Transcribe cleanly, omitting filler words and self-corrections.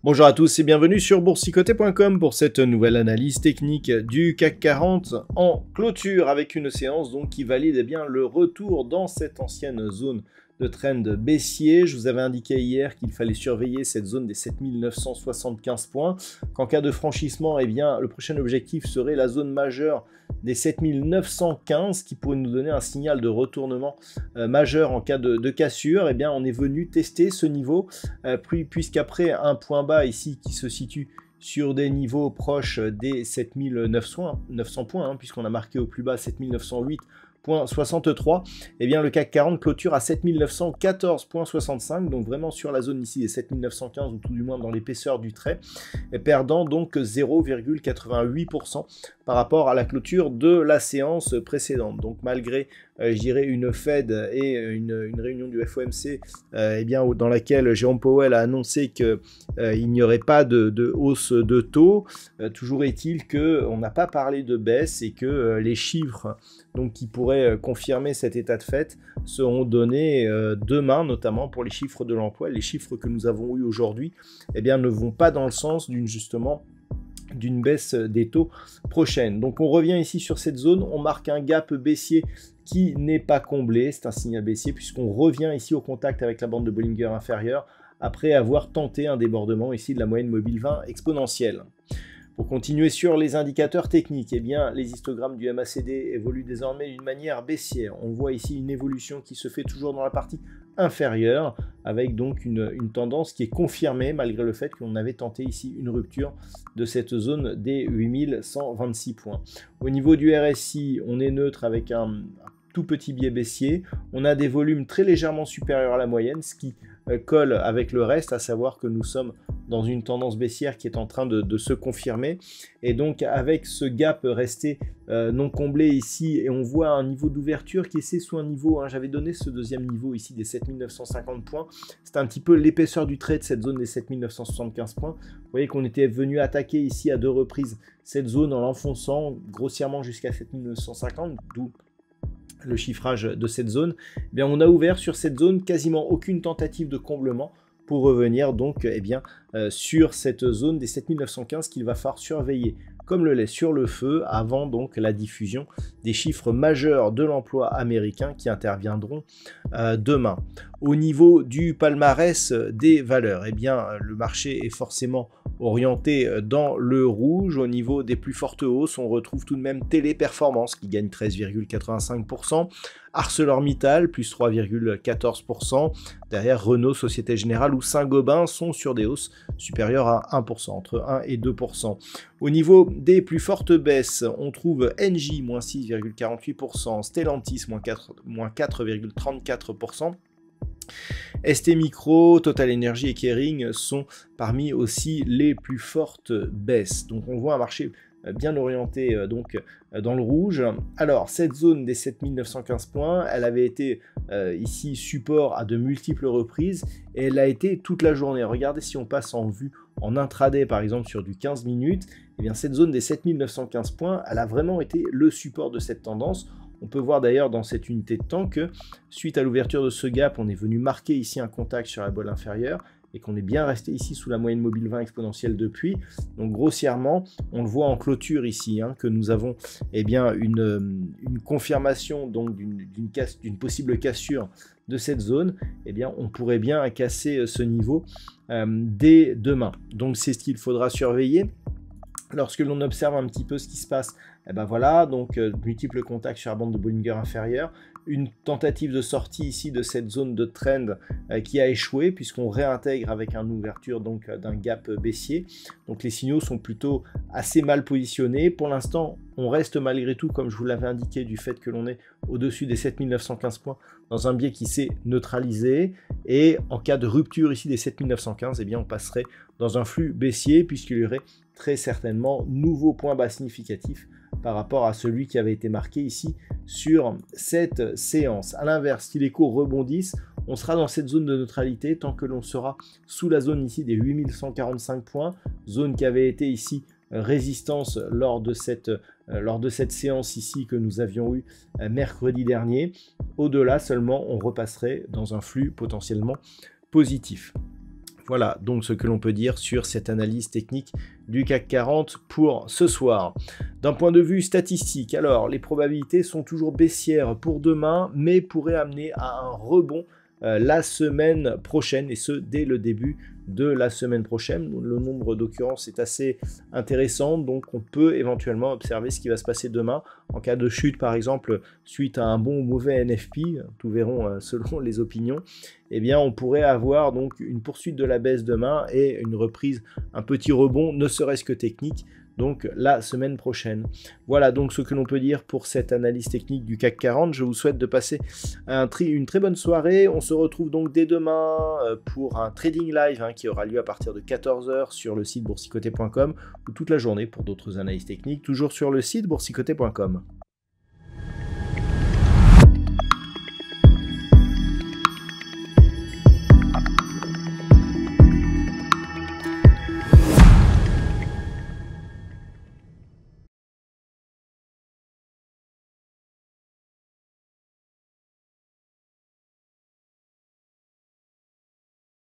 Bonjour à tous et bienvenue sur boursicoté.com pour cette nouvelle analyse technique du CAC 40 en clôture avec une séance donc qui valide bien le retour dans cette ancienne zone de trend baissier. Je vous avais indiqué hier qu'il fallait surveiller cette zone des 7975 points, qu'en cas de franchissement, bien, le prochain objectif serait la zone majeure des 7915 qui pourrait nous donner un signal de retournement majeur en cas de cassure. Bien, on est venu tester ce niveau, puisqu'après un point bas ici qui se situe sur des niveaux proches des 7900 points, puisqu'on a marqué au plus bas 7908,63, bien le CAC 40 clôture à 7914,65, donc vraiment sur la zone ici des 7915 ou tout du moins dans l'épaisseur du trait, et perdant donc 0,88% par rapport à la clôture de la séance précédente. Donc malgré je dirais une Fed et une réunion du FOMC bien, dans laquelle Jérôme Powell a annoncé qu'il n'y aurait pas de hausse de taux, toujours est-il qu'on n'a pas parlé de baisse et que les chiffres donc, qui pourraient confirmer cet état de fait seront donnés demain, notamment pour les chiffres de l'emploi. Les chiffres que nous avons eus aujourd'hui bien, ne vont pas dans le sens d'une baisse des taux prochaine. Donc on revient ici sur cette zone, on marque un gap baissier qui n'est pas comblé, c'est un signal baissier puisqu'on revient ici au contact avec la bande de Bollinger inférieure après avoir tenté un débordement ici de la moyenne mobile 20 exponentielle. Pour continuer sur les indicateurs techniques, bien, les histogrammes du MACD évoluent désormais d'une manière baissière. On voit ici une évolution qui se fait toujours dans la partie inférieure, avec donc une tendance qui est confirmée malgré le fait qu'on avait tenté ici une rupture de cette zone des 8126 points. Au niveau du RSI, on est neutre avec un tout petit biais baissier. On a des volumes très légèrement supérieurs à la moyenne, ce qui colle avec le reste, à savoir que nous sommes dans une tendance baissière qui est en train de se confirmer. Et donc avec ce gap resté non comblé ici, et on voit un niveau d'ouverture qui est sous un niveau, j'avais donné ce deuxième niveau ici des 7950 points, c'est un petit peu l'épaisseur du trait de cette zone des 7975 points. Vous voyez qu'on était venu attaquer ici à deux reprises cette zone en l'enfonçant grossièrement jusqu'à 7950, d'où le chiffrage de cette zone. Bien, on a ouvert sur cette zone quasiment aucune tentative de comblement pour revenir donc sur cette zone des 7915 qu'il va falloir surveiller comme le lait sur le feu avant donc la diffusion des chiffres majeurs de l'emploi américain qui interviendront demain. Au niveau du palmarès des valeurs, le marché est forcément orienté dans le rouge. Au niveau des plus fortes hausses, on retrouve tout de même Téléperformance qui gagne 13,85%, ArcelorMittal plus 3,14%, derrière Renault, Société Générale ou Saint-Gobain sont sur des hausses supérieures à 1%, entre 1 et 2%. Au niveau des plus fortes baisses, on trouve Engie moins 6,48%, Stellantis moins 4,34%, ST Micro, Total Energy et Kering sont parmi aussi les plus fortes baisses. Donc on voit un marché bien orienté dans le rouge. Alors cette zone des 7915 points, elle avait été ici support à de multiples reprises et elle a été toute la journée. Regardez si on passe en vue en intraday par exemple sur du 15 minutes, bien cette zone des 7915 points, elle a vraiment été le support de cette tendance. On peut voir d'ailleurs dans cette unité de temps que suite à l'ouverture de ce gap, on est venu marquer ici un contact sur la bolle inférieure et qu'on est bien resté ici sous la moyenne mobile 20 exponentielle depuis. Donc grossièrement, on le voit en clôture ici, que nous avons une confirmation donc d'une possible cassure de cette zone. On pourrait bien casser ce niveau dès demain. Donc c'est ce qu'il faudra surveiller. Lorsque l'on observe un petit peu ce qui se passe, voilà, donc multiples contacts sur la bande de Bollinger inférieure, une tentative de sortie ici de cette zone de trend qui a échoué puisqu'on réintègre avec une ouverture donc d'un gap baissier. Donc les signaux sont plutôt assez mal positionnés. Pour l'instant, on reste malgré tout, comme je vous l'avais indiqué, du fait que l'on est au-dessus des 7915 points dans un biais qui s'est neutralisé. Et en cas de rupture ici des 7915, eh bien on passerait dans un flux baissier puisqu'il y aurait très certainement nouveau point bas significatif par rapport à celui qui avait été marqué ici sur cette séance. A l'inverse, si les cours rebondissent, on sera dans cette zone de neutralité tant que l'on sera sous la zone ici des 8145 points, zone qui avait été ici résistance lors de cette séance ici que nous avions eu mercredi dernier. Au-delà seulement, on repasserait dans un flux potentiellement positif. Voilà donc ce que l'on peut dire sur cette analyse technique du CAC 40 pour ce soir. D'un point de vue statistique, alors les probabilités sont toujours baissières pour demain, mais pourraient amener à un rebond la semaine prochaine, et ce dès le début de la semaine prochaine. Le nombre d'occurrences est assez intéressant, donc on peut éventuellement observer ce qui va se passer demain. En cas de chute par exemple, suite à un bon ou mauvais NFP, tout verrons selon les opinions, eh bien on pourrait avoir donc une poursuite de la baisse demain et une reprise, un petit rebond, ne serait-ce que technique, donc la semaine prochaine. Voilà donc ce que l'on peut dire pour cette analyse technique du CAC 40. Je vous souhaite de passer une très bonne soirée. On se retrouve donc dès demain pour un trading live qui aura lieu à partir de 14 h sur le site boursicoté.com ou toute la journée pour d'autres analyses techniques, toujours sur le site boursicoté.com.